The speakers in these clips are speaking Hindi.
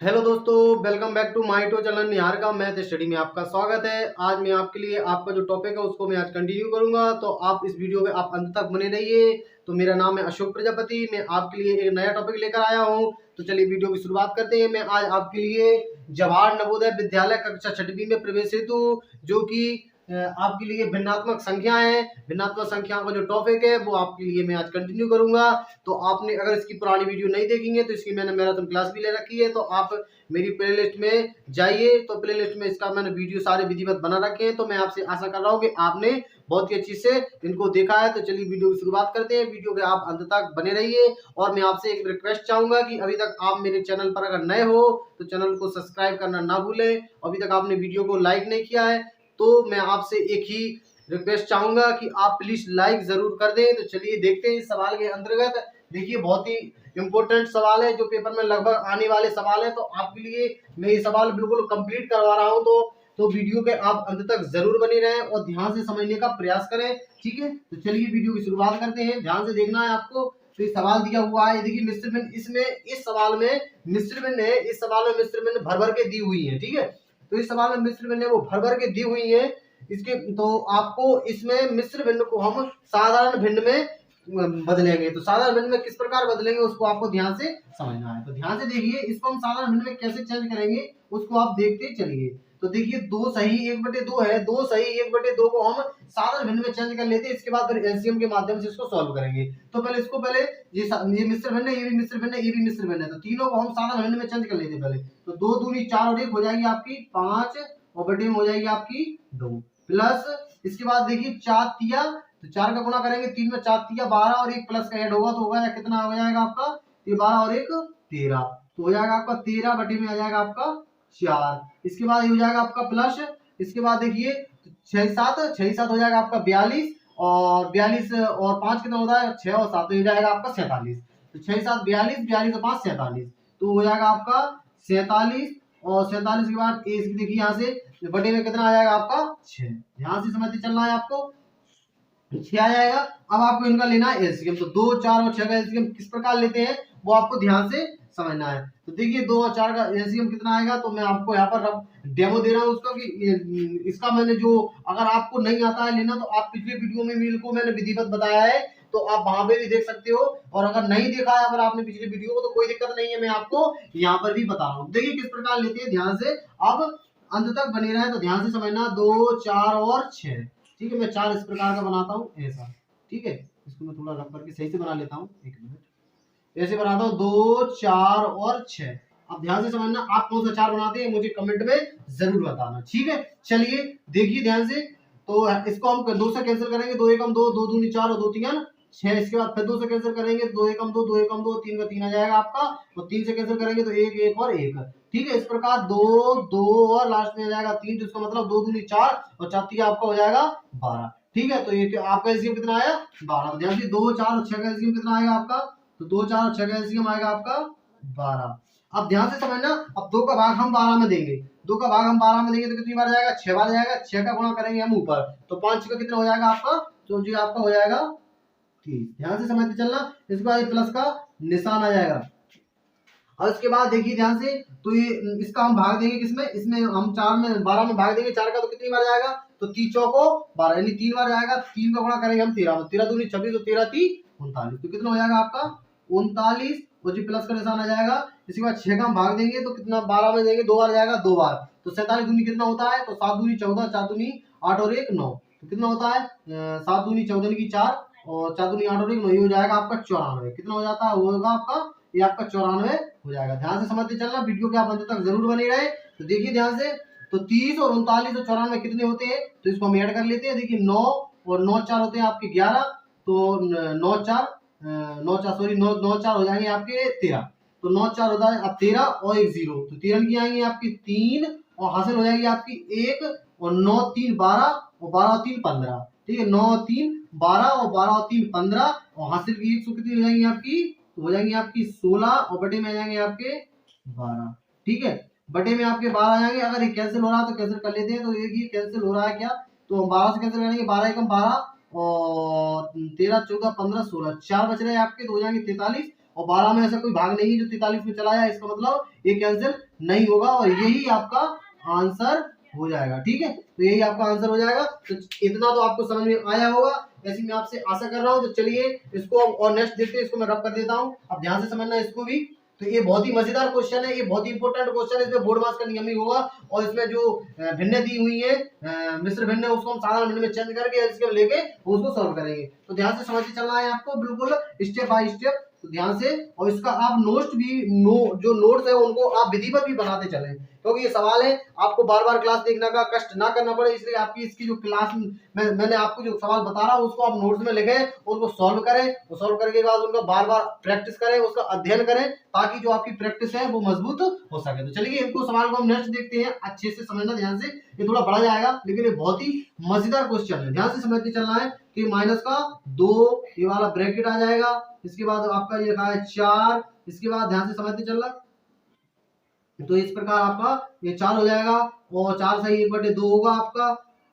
हेलो दोस्तों, welcome back to my to channel Nihar का मैथ स्टडी में आपका स्वागत है। आज मैं आपके लिए आपका जो टॉपिक है उसको मैं आज कंटिन्यू करूंगा, तो आप इस वीडियो में आप अंत तक बने रहिए। तो मेरा नाम है अशोक प्रजापति, मैं आपके लिए एक नया टॉपिक लेकर आया हूं। तो चलिए वीडियो की शुरुआत करते हैं। मैं आज आपके लिए जवाहर नवोदय विद्यालय कक्षा 6वीं में प्रवेश हेतु जो कि आपके लिए भिन्नात्मक संख्या है, भिन्नात्मक संख्याओं का जो टॉपिक है वो आपके लिए मैं आज कंटिन्यू करूंगा। तो आपने अगर इसकी पुरानी वीडियो नहीं देखेंगे तो इसकी मैंने मैराथन क्लास भी ले रखी है, तो आप मेरी प्लेलिस्ट में जाइए। तो प्लेलिस्ट में इसका मैंने वीडियो सारे विधिवत बना रखे हैं। तो मैं आपसे आशा कर रहा हूँ कि आपने बहुत ही अच्छी से इनको देखा है। तो चलिए वीडियो की शुरुआत करते हैं। वीडियो के आप अंत तक बने रहिए और मैं आपसे एक रिक्वेस्ट चाहूंगा कि अभी तक आप मेरे चैनल पर अगर नए हो तो चैनल को सब्सक्राइब करना ना भूलें। अभी तक आपने वीडियो को लाइक नहीं किया है तो मैं आपसे एक ही रिक्वेस्ट चाहूंगा कि आप प्लीज लाइक जरूर कर दें। तो चलिए देखते हैं इस सवाल के अंतर्गत। देखिए बहुत ही इंपॉर्टेंट सवाल है जो पेपर में लगभग आने वाले सवाल है। तो आपके लिए मैं ये सवाल बिल्कुल कंप्लीट करवा रहा हूं। तो वीडियो के आप अंत तक जरूर बने रहें और ध्यान से समझने का प्रयास करें, ठीक है। तो चलिए वीडियो की शुरुआत करते हैं। ध्यान से देखना है आपको। तो ये सवाल दिया हुआ है, देखिए मिश्र भिन्न, इसमें इस सवाल में मिश्र भिन्न है। इस सवाल में मिश्र भिन्न भर भर के दी हुई है, ठीक है। तो इस सवाल में मिश्र भिन्न है वो भर भर के दी हुई है। इसके तो आपको इसमें मिश्र भिन्न को हम साधारण भिन्न में बदलेंगे। तो साधारण भिन्न में किस प्रकार बदलेंगे उसको आपको ध्यान से समझना है। तो ध्यान से देखिए, इसको हम साधारण भिन्न में कैसे चेंज करेंगे उसको आप देखते चलिए। तो देखिए दो सही 1/2 है, दो सही 1/2 को हम साधारण भिन्न में चेंज कर लेते हैं। इसके बाद फिर एलसीएम के माध्यम से इसको सॉल्व करेंगे। तो पहले ये मिश्र भिन्न है, ये भी मिश्र भिन्न है, ये भी मिश्र भिन्न है। तो तीनों को हम साधारण भिन्न में चेंज कर लेते हैं पहले। तो 2 दूनी 4 और 1 हो जाएगी आपकी 5 और बटे में हो जाएगी आपकी 2 प्लस इसके बाद देखिए 4 तिया, तो 4 का गुणा करेंगे 3 में 4 तिया 12 और 1 प्लस का ऐड होगा तो होगा या कितना हो जाएगा आपका, ये 12 और 1 13। तो हो जाएगा आपका 13 बटे में आ जाएगा आपका 4। इसके बाद ये हो जाएगा आपका प्लस, इसके बाद देखिए 6 हो जाएगा आपका 42 और 42 और 5 कितना होता है 6 और 7 हो जाएगा आपका 47। तो 6 7 42, 42 और 5 47। तो हो जाएगा आपका 47 और 47 के बाद देखिए यहाँ से बटे में कितना आ जाएगा आपका 6। ध्यान से समझते चलना है आपको, 6 आ जाएगा। अब आपको इनका लेना है एलसीएम। तो 2 4 और 6 का एलसीएम किस प्रकार लेते हैं वो आपको ध्यान से समझना है। तो देखिए 2 और 4 का एलसीएम कितना आएगा, तो मैं आपको यहाँ पर डेमो दे रहा हूँ उसका कि इसका मैंने जो, अगर आपको नहीं आता है लेना तो आप पिछले वीडियो में मेरे को मैंने विधिवत बताया है, तो आप वहां पे भी देख सकते हो। और अगर नहीं देखा है अगर आपने पिछले वीडियो को तो कोई दिक्कत नहीं है, मैं आपको यहाँ पर भी बता रहा हूँ। देखिए किस प्रकार लेते हैं, ध्यान से अब अंत तक बने रहे। तो ध्यान से समझना 2 4 और 6, ठीक है। मैं 4 इस प्रकार का बनाता हूँ ऐसा, ठीक है। इसको मैं थोड़ा रब करके सही से बना लेता हूँ, एक मिनट। ऐसे बनाता हूँ 2 4 और 6। अब ध्यान से समझना, आप कौन सा 4 बनाते हैं मुझे कमेंट में जरूर बताना, ठीक है। चलिए देखिए ध्यान से। तो इसको हम 2 से कैंसिल करेंगे, 2 1 2, 2 दूनी 4 और 2 3 6। इसके बाद फिर 2 से कैंसिल करेंगे, 2 1 2, 2 1 2, 3 का 3 आ जाएगा आपका। और 3 से कैंसिल करेंगे तो 1 1 और 1, ठीक है। इस प्रकार 2 2 और लास्ट में आ जाएगा 3। तो इसका मतलब 2 दूनी 4 और 4 3 आपका हो जाएगा 12, ठीक है। तो ये आपका एलसीएम कितना आया 12। तो ध्यान से 2 4 और 6 का एलसीएम कितना आएगा आपका, तो 2 4 और 6 का एलसीएम आएगा आपका 12। अब ध्यान से समझना, अब 2 का भाग हम 12 में देंगे, 2 का भाग हम 12 में देंगे तो कितनी बार जाएगा 6 बार जाएगा। 6 का गुणा करेंगे हम ऊपर, तो 5 का कितना हो जाएगा आपका, तो जी आपका हो जाएगा 30। ध्यान से समझते चलना। इसके बाद प्लस का निशान आ जाएगा। और इसके बाद देखिए ध्यान से, तो ये इसका हम भाग देंगे किसमें, इसमें हम 4 में 12 में भाग देंगे 4 का, तो कितनी बार जाएगा, तो 3 चौको 12 यानी 3 बार जाएगा। 3 का गुणा करेंगे हम 13 में, 13 दूनी 26 और 13 3 39। तो कितना हो जाएगा आपका 39 और जी प्लस का निशान आ जाएगा। इसके बाद 6 का हम भाग देंगे तो कितना 12 में देंगे 2 बार जाएगा 2 बार। तो 47 दूनी कितना होता है, तो 7 दूनी 14, 4 दूनी 8 और 1 9। तो कितना होता है 7 दूनी 14 की 4 और 4 दूनी 8 और 1 9, ये हो जाएगा आपका 94। कितना हो जाता है, होगा आपका ये आपका 94 हो जाएगा। ध्यान से समझते चलना, वीडियो के आप अंत तक जरूर बने रहे। तो देखिए ध्यान से, तो 30 और 39 और 94 कितने होते हैं, तो इसको हम ऐड कर लेते हैं। देखिए 9 और 9 4 होते हैं आपके 11, तो 9 4 9 4 सॉरी 9 9 4 हो जाएंगे आपके 13। तो 9 4 होता है अब 13 और एक 0, तो 13 की आएंगी आपकी 3 और हासिल हो जाएगी आपकी 1 और 9 3 12 और 12 और 3 15, ठीक है। 9 3 12 और 12 और 3 15 और हासिल की 100 कितनी हो जाएंगी आपकी, तो हो जाएंगे आपकी 16 और बटे में आ जाएंगे आपके 12, ठीक है। बटे में आपके 12 आ जाएंगे। अगर ये कैंसिल हो रहा है तो कैंसिल कर लेते हैं। तो ये कैंसिल हो रहा है क्या, तो हम 12 से कैंसिल करेंगे, 12 एकम 12 और 13 14 15 16, 4 बच रहे हैं आपके, तो हो जाएंगे 43 और 12 में ऐसा कोई भाग नहीं है जो 43 में चला जाए, इसका मतलब ये कैंसिल नहीं होगा और यही आपका आंसर हो जाएगा। ठीक है, तो यही आपका आंसर हो जाएगा। तो इतना तो आपको समझ में आया होगा, ऐसी मैं आपसे आशा कर रहा हूँ। तो चलिए इसको अब और नेक्स्ट देखते हैं, इसको मैं रब कर देता हूँ, अब ध्यान से समझना इसको भी। तो ये बहुत ही मजेदार क्वेश्चन है, ये बहुत ही इंपॉर्टेंट क्वेश्चन है, इसमें बोर्ड मार्क्स का नियम ही होगा। और इसमें जो भिन्न दी हुई है मिश्र भिन्न, उसको हम साधारण भिन्न में चेंज करके एलसीएम लेके उसको सॉल्व करेंगे। तो ध्यान से समझ के चलना है आपको, बिल्कुल स्टेप बाय स्टेप। तो ध्यान से, और इसका आप नोट्स भी जो नोट्स है उनको आप विधिवत भी बनाते चलें, क्योंकि ये सवाल है आपको बार बार क्लास देखने का कष्ट ना करना पड़े, इसलिए आपकी इसकी जो क्लास मैंने आपको जो सवाल बता रहा हूँ उसको आप नोट्स में लिखें, उसको सॉल्व करें, और सॉल्व करने के बाद उनका बार बार प्रैक्टिस करें, उसका अध्ययन करें, ताकि जो आपकी प्रैक्टिस है वो मजबूत हो सके। तो चलिए इनको सवाल को हम नेक्स्ट देखते हैं, अच्छे से समझना ध्यान से, ये थोड़ा बड़ा जाएगा लेकिन ये बहुत ही मजेदार क्वेश्चन है, ध्यान से समझ के चलना है। कि माइनस का 2 ये वाला ब्रैकेट आ जाएगा, इसके बाद आपका ये लिखा है 4, इसके बाद ध्यान से समझते चलना, तो इस प्रकार आपका ये 4 हो जाएगा, और 4 सही 1/2 होगा आपका,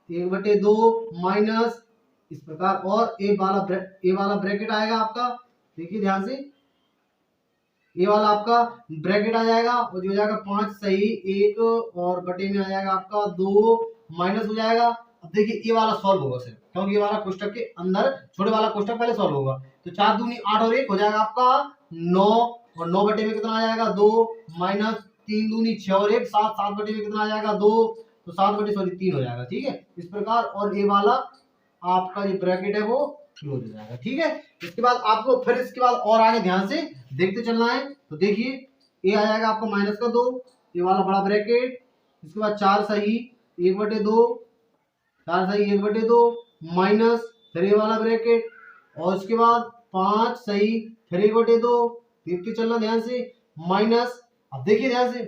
1/2 माइनस इस प्रकार, और ये वाला ब्रैकेट आएगा आपका, देखिए ध्यान से, ये वाला आपका ब्रैकेट आ जाएगा, और जो हो जाएगा 5 सही 1, और बटे में आ जाएगा आपका 2 माइनस हो जाएगा। अब देखिए ये वाला सॉल्व होगा सिर्फ, क्योंकि ये वाला कोष्टक के अंदर छोटे वाला कोष्टक पहले सॉल्व होगा। तो 4 दूनी 8 और 1 हो जाएगा आपका 9, और 9 बटे में कितना आ जाएगा 2 माइनस 3 दूनी 6 और 1 7, 7 बटे में कितना आ जाएगा 2, तो 7 बटे 3 हो जाएगा। ठीक है, इस प्रकार, और ये वाला आपका जो ब्रैकेट है वो क्लोज हो जाएगा। ठीक है, इसके बाद आपको फिर इसके बाद और आगे ध्यान से देखते चलना है। तो देखिए ये आ जाएगा आपको माइनस का 2, ये वाला बड़ा ब्रैकेट, इसके बाद 4 सही 1/2, 4 सही 1/2 माइनस फिर ये वाला ब्रैकेट, और इसके बाद 5 सही फिर 1/2, देखते चलना ध्यान से, माइनस। अब देखिए ध्यान से,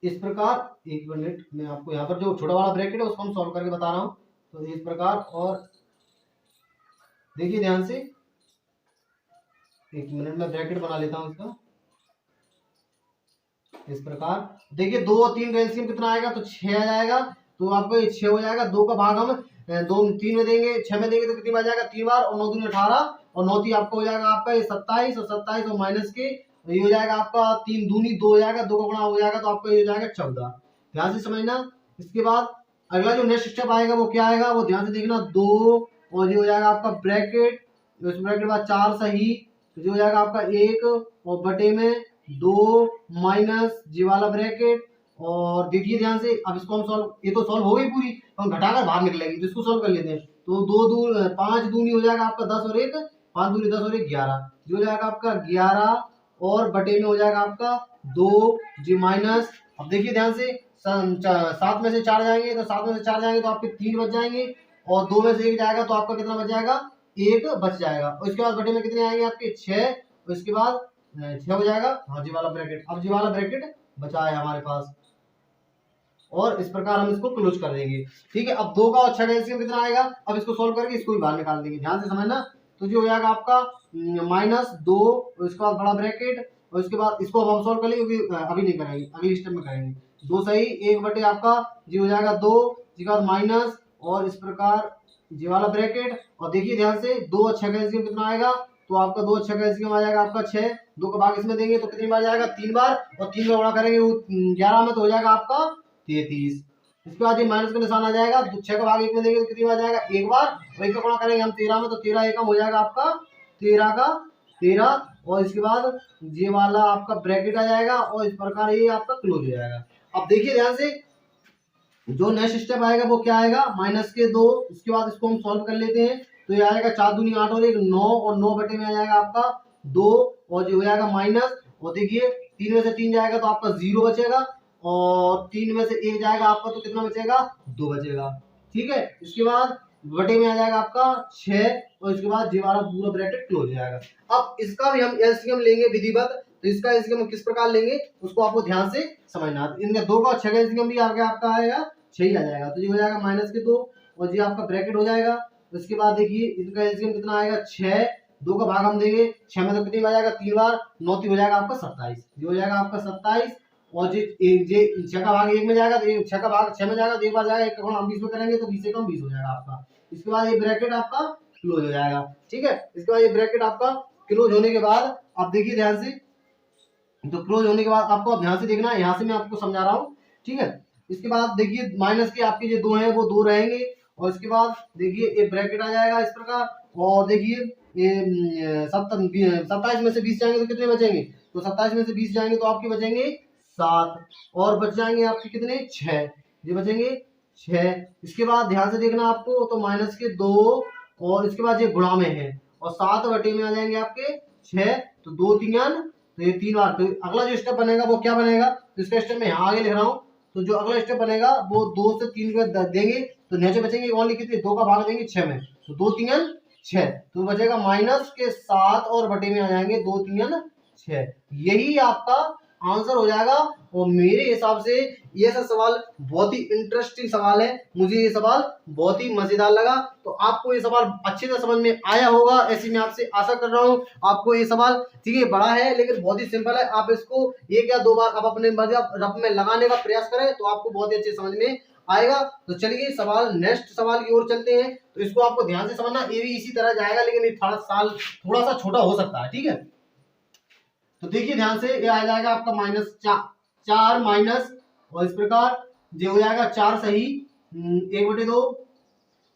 इस प्रकार, एक मिनट मैं आपको यहाँ पर जो छोटा वाला ब्रैकेट है उसको हम सॉल्व करके बता रहा हूँ। तो इस प्रकार, और देखिए ध्यान से, एक मिनट में ब्रैकेट बना लेता हूँ इसका, इस प्रकार देखिए 2 और 3 का एलसीएम कितना आएगा, तो 6 आ जाएगा, तो आपको ये 6 हो जाएगा। 2 का भाग हम 3 में देंगे, 6 में देंगे तो कितनी बार जाएगा 3 बार, और 9 दूनी 18, और 9 ती आपको हो जाएगा आपका ये 27, और 27 और माइनस के ये हो जाएगा आपका 3 दूनी 2 हो जाएगा, 2 का गुणा हो जाएगा, तो आपका ये हो जाएगा 14। ध्यान से समझना। इसके बाद अगला जो नेक्स्ट स्टेप आएगा वो क्या आएगा, वो ध्यान से देखना, 2 और ये हो जाएगा आपका ब्रैकेट, उस ब्रैकेट के बाद 4 सही, तो ये हो जाएगा आपका 1, और बटे में 2 माइनस जी वाला ब्रैकेट, और देखिए ध्यान से, अब इसको हम सॉल्व, ये तो सॉल्व हो गई पूरी, तो हम घटाकर बाहर निकलेगी, तो इसको सॉल्व कर लेते हैं। तो 5 दूनी हो जाएगा आपका 10 और 1, 5 दूनी 10 और 1 11, जो हो जाएगा आपका 11, और बटे में हो जाएगा आपका 2 जी माइनस। अब देखिए ध्यान से, 7 में से 4 जाएंगे, तो 7 में से 4 जाएंगे तो आपके 3 बच जाएंगे, और 2 में से 1 जाएगा तो आपका कितना बच जाएगा, 1 बच जाएगा, और इसके बाद बटे में कितने आएंगे आपके 6, और इसके बाद 6 हो जाएगा, हाँ जी वाला ब्रैकेट। अब जी वाला ब्रैकेट बचा है हमारे पास, और इस प्रकार हम इसको क्लोज कर देंगे। ठीक है, अब 2 का और 6 का एलसीएम कितना आएगा, अब इसको सॉल्व करके इसको भी बाहर निकाल देंगे, ध्यान से समझना। तो जो हो जाएगा आपका -2, और इसके बाद बड़ा ब्रैकेट, और इसके बाद इसको अब हम सॉल्व कर लेंगे, अभी नहीं करेंगे, अगली स्टेप में करेंगे। 2 सही 1 बटे आपका जी हो जाएगा 2, इसके बाद माइनस, और इस प्रकार जी वाला ब्रैकेट, और देखिए ध्यान से 2 और 6 का एलसीएम कितना आएगा, तो आपका 2 और 6 का एलसीएम आ जाएगा आपका 6, 2 का भाग इसमें देंगे तो कितनी बार जाएगा 3 बार, और 3 का गुणा करेंगे 11 में, तो हो जाएगा आपका 33। इसके बाद ये माइनस का निशान आ जाएगा, तो 6 का भाग 1 में देंगे तो कितनी बार जाएगा 1 बार, और 1 का गुणा करेंगे हम 13 में, तो 13 एकम हो जाएगा आपका 13 का 13, और इसके बाद ये वाला आपका ब्रैकेट आ जाएगा, और इस प्रकार ये आपका क्लोज हो जाएगा। अब देखिए ध्यान से, जो नेक्स्ट स्टेप आएगा वो क्या आएगा, -2, इसके बाद इसको हम सॉल्व कर लेते हैं। तो ये आएगा 4 दूनी 8 और 1 9, और 9 बटे में आ जाएगा आपका 2, और जो हो जाएगा माइनस, और देखिए 3 में से 3 जाएगा तो आपका 0 बचेगा, और 3 में से 1 जाएगा आपका तो कितना बचेगा 2 बचेगा। ठीक है, इसके बाद बटे में आ जाएगा आपका 6, और इसके बाद जी वाला पूरा ब्रैकेट क्लोज हो जाएगा। अब इसका भी हम एलसीएम लेंगे विधिवत, तो इसका एलसीएम किस प्रकार लेंगे उसको आपको ध्यान से समझना है। इनका 2 का 6 का एलसीएम भी आपका आएगा 6 ही आ जाएगा, तो ये हो जाएगा -2, और ये आपका ब्रैकेट हो जाएगा। उसके बाद देखिए इनका एलसीएम कितना आएगा 6, 2 का भाग हम देंगे 6 में, तो कितनी बार जाएगा 3 बार, 9 हो जाएगा आपका 27, ये हो जाएगा आपका 27, और जे 6 का भाग 1 में जाएगा, तो 6 का भाग 6 में जाएगा, तो एक बार जाएगा, 1 का गुणा हम 20 में करेंगे तो 20 से कम 20 हो जाएगा आपका। इसके बाद ये ब्रैकेट आपका क्लोज हो जाएगा। ठीक है, इसके बाद ये ब्रैकेट आपका क्लोज होने के बाद आप देखिए ध्यान से, तो क्लोज होने के बाद आपको अब ध्यान से देखना है, यहाँ से मैं आपको समझा रहा हूँ, ठीक है। इसके बाद देखिए माइनस के आपके जो 2 हैं वो 2 रहेंगे, और इसके बाद देखिए एक ब्रैकेट आ जाएगा इस प्रकार, और देखिए ये 27 में से 20 जाएंगे तो कितने बचेंगे, तो 27 में से 20 जाएंगे तो आपके बचेंगे 7, और बच जाएंगे आपके कितने 6, ये बचेंगे 6। इसके बाद ध्यान से देखना आपको, तो माइनस के 2, और इसके बाद ये गुणा में है, और 7 बटे में आ जाएंगे आपके 6, तो 2 3, तो ये 3 बार। तो अगला जो स्टेप बनेगा वो क्या बनेगा, तो इसका स्टेप मैं यहाँ आगे लिख रहा हूँ, तो जो अगला स्टेप बनेगा वो 2 से 3 को देंगे, तो नीचे बचेंगे ओनली कितने, 2 का भाग देंगे 6 में, तो 2 3 6, तो बचेगा माइनस के 7 और बटे में आ जाएंगे 2 3 6। यही आपका आंसर हो जाएगा। और मेरे हिसाब से ये सब सवाल बहुत ही इंटरेस्टिंग सवाल है, मुझे ये सवाल बहुत ही मजेदार लगा, तो आपको ये सवाल अच्छे से समझ में आया होगा, ऐसी मैं आपसे आशा कर रहा हूँ। आपको ये सवाल ठीक है बड़ा है लेकिन बहुत ही सिंपल है, आप इसको 1 या 2 बार आप अपने रफ में लगाने का प्रयास करें तो आपको बहुत ही अच्छे समझ में आएगा। तो चलिए सवाल नेक्स्ट सवाल की ओर चलते हैं। तो इसको आपको ध्यान से समझना, ये भी इसी तरह जाएगा लेकिन ये थोड़ा सा छोटा हो सकता है, ठीक है। तो देखिए ध्यान से, ये आ जाएगा आपका -4 माइनस, और इस प्रकार ये हो जाएगा 4 सही 1/2,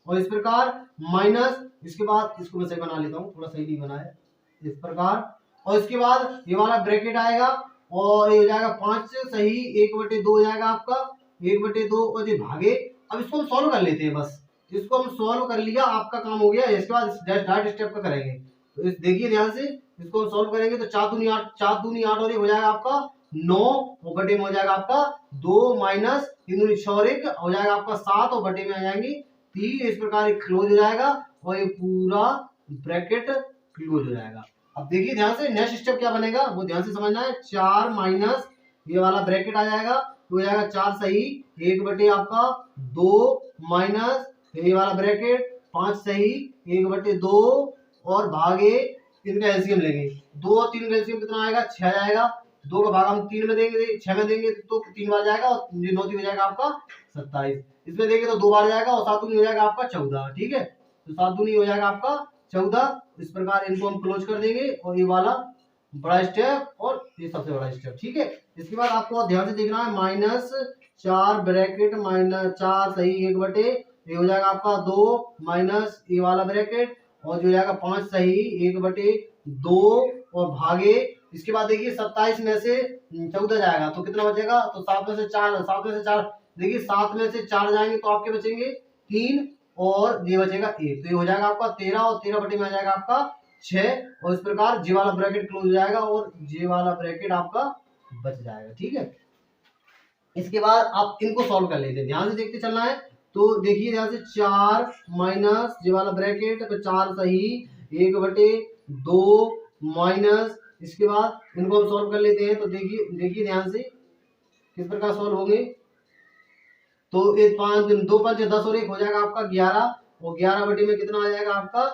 और इस प्रकार माइनस, इसके बाद इसको मैं सही बना लेता हूँ, थोड़ा सही नहीं बना है, इस प्रकार, और इसके बाद ये वाला ब्रैकेट आएगा, और ये हो जाएगा 5 सही 1/2 हो जाएगा आपका 1/2, और ये भागे। अब इसको हम सॉल्व कर लेते हैं, बस इसको हम सॉल्व कर लिया, आपका काम हो गया। इसके बाद डायरेक्ट स्टेप का करेंगे, तो देखिए ध्यान से, इसको सॉल्व करेंगे तो 4 दूनी 8, 4 दूनी 8 और ये हो जाएगा आपका 9, और बटे में हो जाएगा आपका 2 माइनस 3 दूनी 6 और 1 हो जाएगा आपका 7, और बटे में आ जाएंगी 3। इस प्रकार क्लोज हो जाएगा, और ये पूरा ब्रैकेट क्लोज हो जाएगा। अब देखिए ध्यान से, नेक्स्ट स्टेप क्या बनेगा वो ध्यान से समझना है। 4 माइनस ये वाला ब्रैकेट आ जाएगा, तो हो जाएगा 4 सही 1 आपका 2 माइनस ये वाला ब्रैकेट 5 सही 1/2, और भागे इनका एलसीएम लेंगे, 2 और 3 का एलसीएम कितना आएगा 6 आएगा, 2 का भाग हम 3 में देंगे 6 में देंगे तो 3 बार जाएगा, और 9 3 हो जाएगा आपका 27। इसमें देंगे तो 2 बार जाएगा, और 7 दूनी हो जाएगा आपका 14, ठीक है। तो 7 दूनी हो जाएगा आपका 14। इस प्रकार इनको हम क्लोज कर देंगे, और ये वाला बड़ा स्टेप और ये सबसे बड़ा स्टेप, ठीक है। इसके बाद आपको ध्यान से देखना है, -4 ब्रैकेट -4 सही 1/, ये हो जाएगा आपका 2 माइनस ये वाला ब्रैकेट, और जो जाएगा 5 सही 1/2, और भागे। इसके बाद देखिए 27 में से 14 जाएगा तो कितना बचेगा, तो 7 में से 4 देखिए 7 में से 4 जाएंगे तो आपके बचेंगे 3, और ये बचेगा 1, तो ये हो जाएगा आपका 13, और 13 बटे में आ जाएगा आपका 6, और इस प्रकार जे वाला ब्रैकेट क्लोज हो जाएगा, और जे वाला ब्रैकेट आपका बच जाएगा, ठीक है। इसके बाद आप इनको सॉल्व कर लेते हैं, ध्यान से देखते चलना है। तो देखिए ध्यान से, 4 माइनस ये वाला ब्रैकेट, तो 4 सही 1/2 माइनस, इसके बाद इनको हम सॉल्व कर लेते हैं। तो देखिए ध्यान से किस प्रकार सॉल्व होंगे। तो 5 2 5 10 और 1 हो जाएगा आपका 11, और 11 बटे में कितना आ जाएगा आपका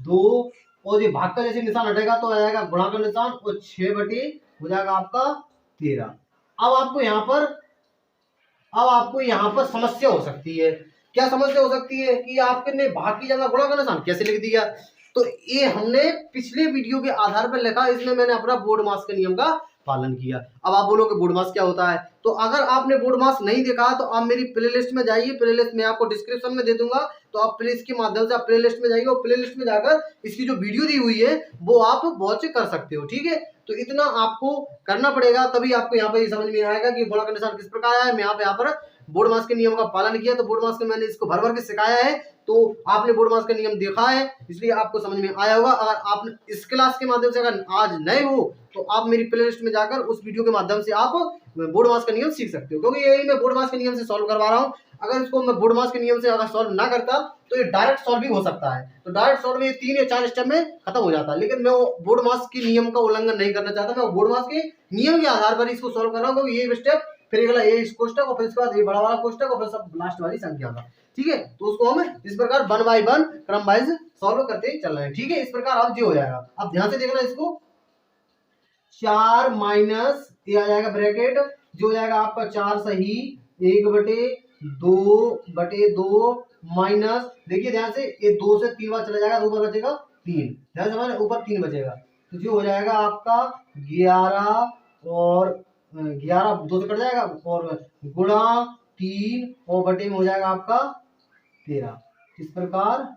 2, और ये भाग का जैसे निशान हटेगा तो आ जाएगा गुणा का निशान, और 6 बटे हो जाएगा आपका 13। अब आपको यहाँ पर समस्या हो सकती है। क्या समस्या हो सकती है कि आपने भाग की जगह गुणा का निशान कैसे लिख दिया। तो ये हमने पिछले वीडियो के आधार पर लिखा, इसमें मैंने अपना बोर्ड मास के नियम का पालन किया। अब आप बोलोगे बोर्ड मास क्या होता है, तो अगर आपने बोर्ड मास नहीं देखा तो आप मेरी प्लेलिस्ट में जाइए, प्लेलिस्ट में आपको डिस्क्रिप्शन में दे दूंगा, तो आप प्लीज के माध्यम से आप प्लेलिस्ट में जाइए, और प्लेलिस्ट में जाकर इसकी जो वीडियो दी हुई है वो आप वॉच कर सकते हो, ठीक है। तो इतना आपको करना पड़ेगा, तभी आपको यहाँ पर समझ में आएगा कि गुणा का निशान किस प्रकार है। मैं यहाँ पर बोर्ड मास के नियम का पालन किया, तो बोर्ड मास के मैंने इसको भर भर के सिखाया है, तो आपने बोर्ड मास का नियम देखा है इसलिए आपको समझ में आया होगा। अगर आप इस क्लास के माध्यम से अगर आज नए हो तो आप मेरी प्लेलिस्ट में जाकर उस वीडियो के माध्यम से आप बोर्ड मास का नियम सीख सकते हो, क्योंकि यही मैं बोर्ड मास के नियम से सॉल्व करवा रहा हूँ। अगर इसको मैं बोर्ड मास के नियम से अगर सॉल्व ना करता तो ये डायरेक्ट सॉल्व भी हो सकता है, तो डायरेक्ट सॉल्व में 3 या 4 स्टेप में खत्म हो जाता है, लेकिन मैं वो बोर्ड मास के नियम का उल्लंघन नहीं करना चाहता। मैं बोर्ड मास के नियम के आधार पर इसको सॉल्व कर रहा हूँ, क्योंकि ये स्टेप फिर अगला ये इस कोष्टक, और फिर इसके बाद ये बड़ा वाला कोष्टक, और फिर सब लास्ट वाली संख्या का, ठीक है। तो उसको हम इस प्रकार 1 बाय 1 क्रम वाइज सॉल्व करते चल रहे हैं, ठीक है। इस प्रकार अब जो हो जाएगा, अब ध्यान से देखना इसको, 4 माइनस ये आ जाएगा ब्रैकेट, जो हो जाएगा आपका 4 सही 1/2 माइनस, देखिए ध्यान से, ये 2 से 3 बार चला जाएगा, 2 बार बचेगा 3, ध्यान से ऊपर 3 बचेगा, तो जो हो जाएगा आपका 11 और 11 2 से कट जाएगा और गुणा 3 और बटे में हो जाएगा आपका 13। इस प्रकार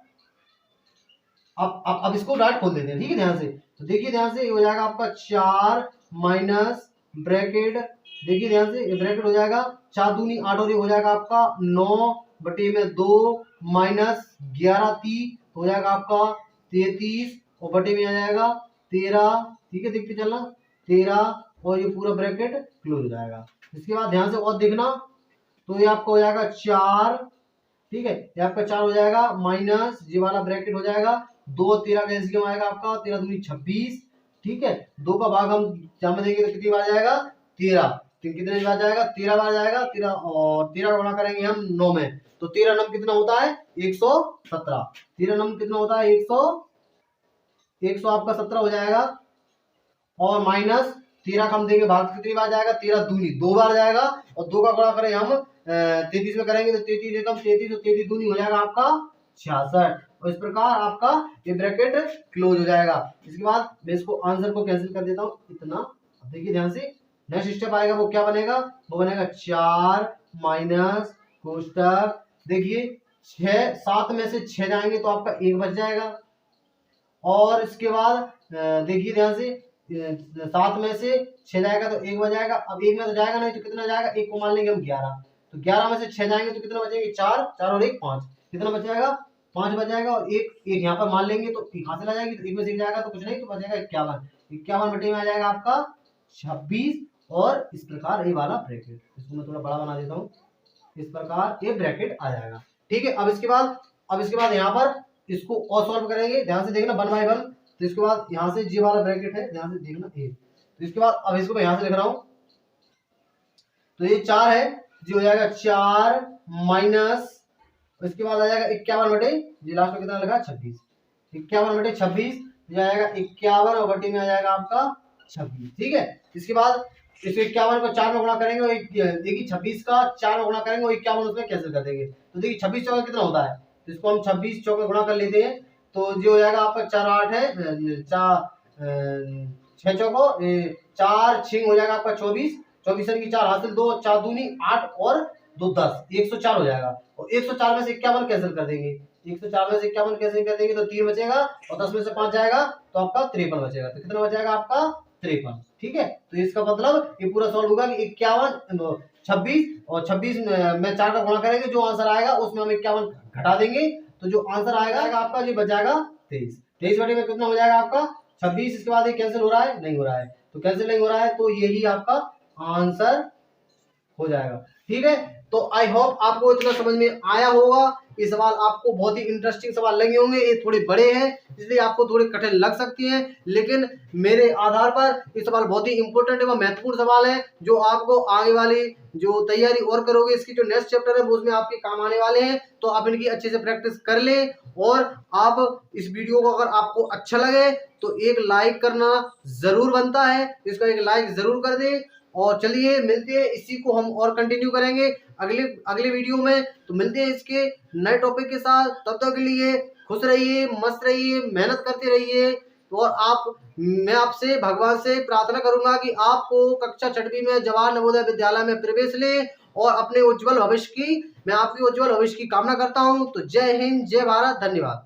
अब इसको डायरेक्ट खोल देते हैं, ठीक है ध्यान से। तो देखिए ध्यान से, ये हो जाएगा आपका 4 माइनस ब्रैकेट, देखिए ध्यान से, ये ब्रैकेट हो जाएगा 4 दूनी 8 और ये हो जाएगा आपका 9 बटे में 2 माइनस 11 30 हो जाएगा आपका 33 और बटे में आ जाएगा 13, ठीक है देखते चलना 13 और ये पूरा ब्रैकेट क्लोज हो जाएगा। इसके बाद ध्यान से और देखना, तो ये आपका हो जाएगा 4, ठीक है, ये आपका 4 हो जाएगा माइनस ये वाला ब्रैकेट हो जाएगा 2 और 13 का एलसीएम आएगा आपका 13 दूनी 26, ठीक है, 2 का भाग हम जहाँ में देंगे तो कितनी बार जाएगा 13, कितने बार जाएगा 13 बार जाएगा 13 और 13 का गुणा करेंगे हम 9 में, तो 13 नम कितना होता है 117, 13 नम कितना होता है 100 आपका 17 हो जाएगा और माइनस 13 का हम देंगे भाग कितनी बार जाएगा 13 दूनी 2 बार जाएगा और 2 का गुणा करें हम 33 में करेंगे तो 33 एकम 33 और 33 दूनी हो जाएगा आपका 66 और इस प्रकार आपका ये ब्रैकेट क्लोज हो जाएगा। इसके बाद मैं इसको आंसर को कैंसिल कर देता हूँ इतना। अब देखिए ध्यान से, नेक्स्ट स्टेप आएगा वो क्या बनेगा, वो बनेगा 4 माइनस कोष्टक, देखिए 6 7 में से 6 जाएंगे तो आपका 1 बच जाएगा और इसके बाद देखिए ध्यान से 7 में से 6 जाएगा तो 1 बच जाएगा। अब 1 में तो जाएगा नहीं तो कितना जाएगा, 1 को मान लेंगे हम 11, तो 11 में से 6 जाएंगे तो कितना बचेंगे 4 4 और 1 5, कितना बच जाएगा 5 बच जाएगा और एक यहाँ पर मान लेंगे तो 1 हासिल आ जाएगी, तो 1 में से 1 जाएगा तो कुछ नहीं तो बचेगा 51 बटे में आ जाएगा आपका 26 और इस प्रकार ये वाला ब्रैकेट, इसको मैं थोड़ा बड़ा बना देता हूँ, इस प्रकार ये ब्रैकेट आ जाएगा, ठीक है। अब इसके बाद यहाँ पर इसको और सॉल्व करेंगे, ध्यान से देखना 1 बाय 1, तो इसके बाद यहाँ से जी वाला ब्रैकेट है, ध्यान से देखना ये, तो इसके बाद अब इसको मैं यहाँ से लिख रहा हूँ, तो ये 4 है जी हो जाएगा 4 माइनस, इसके बाद आ जाएगा 51 बटे जी लास्ट में कितना लगा 26, 51 बटे 26 जाएगा 51 और बटे में आ जाएगा आपका 26, ठीक है। इसके बाद इस 51 को 4 में गुणा करेंगे और देखिए 26 का 4 में गुणा करेंगे और 51 उसमें कैंसिल कर देंगे, तो देखिए 26 चौका कितना होता है, तो इसको हम 26 चौका गुणा कर लेते हैं, तो जो हो जाएगा आपका 4 8 है 6 चौको 4 6 हो जाएगा आपका 24 24 की 4 हासिल 2 4 दूनी 8 और 2 10 104 हो जाएगा और 104 में से 51 कैंसिल कर देंगे, 104 में से 51 कैंसिल कर देंगे तो 3 बचेगा और 10 में से 5 जाएगा तो आपका 53 बचेगा, तो कितना बचेगा आपका 53, ठीक है। तो इसका मतलब ये पूरा सॉल्व होगा कि 51 26 और 26 में 4 का गुणा करेंगे, जो आंसर आएगा उसमें हम 51 घटा देंगे, तो जो आंसर आएगा आपका जो बच जाएगा 23 बटे में कितना हो जाएगा आपका 26, इसके बाद ये कैंसिल हो रहा है नहीं हो रहा है, तो कैंसिल नहीं हो रहा है तो यही आपका आंसर हो जाएगा, ठीक है। तो आई होप आपको इतना समझ में आया होगा, ये सवाल आपको बहुत ही इंटरेस्टिंग सवाल लगे होंगे, ये थोड़े बड़े हैं इसलिए आपको थोड़े कठिन लग सकती हैं, लेकिन मेरे आधार पर ये सवाल बहुत ही इंपॉर्टेंट एवं महत्वपूर्ण सवाल है, जो आपको आगे वाली जो तैयारी और करोगे इसकी जो नेक्स्ट चैप्टर है वो उसमें आपके काम आने वाले हैं, तो आप इनकी अच्छे से प्रैक्टिस कर लें और आप इस वीडियो को अगर आपको अच्छा लगे तो एक लाइक करना जरूर बनता है, इसको एक लाइक जरूर कर दें और चलिए मिलते हैं, इसी को हम और कंटिन्यू करेंगे अगले वीडियो में, तो मिलते हैं इसके नए टॉपिक के साथ, तब तक के लिए खुश रहिए मस्त रहिए मेहनत करते रहिए, तो और मैं आपसे भगवान से प्रार्थना करूंगा कि आपको कक्षा 6वीं में जवाहर नवोदय विद्यालय में प्रवेश ले और अपने उज्जवल भविष्य की मैं आपकी उज्जवल भविष्य की कामना करता हूं, तो जय हिंद जय भारत, धन्यवाद।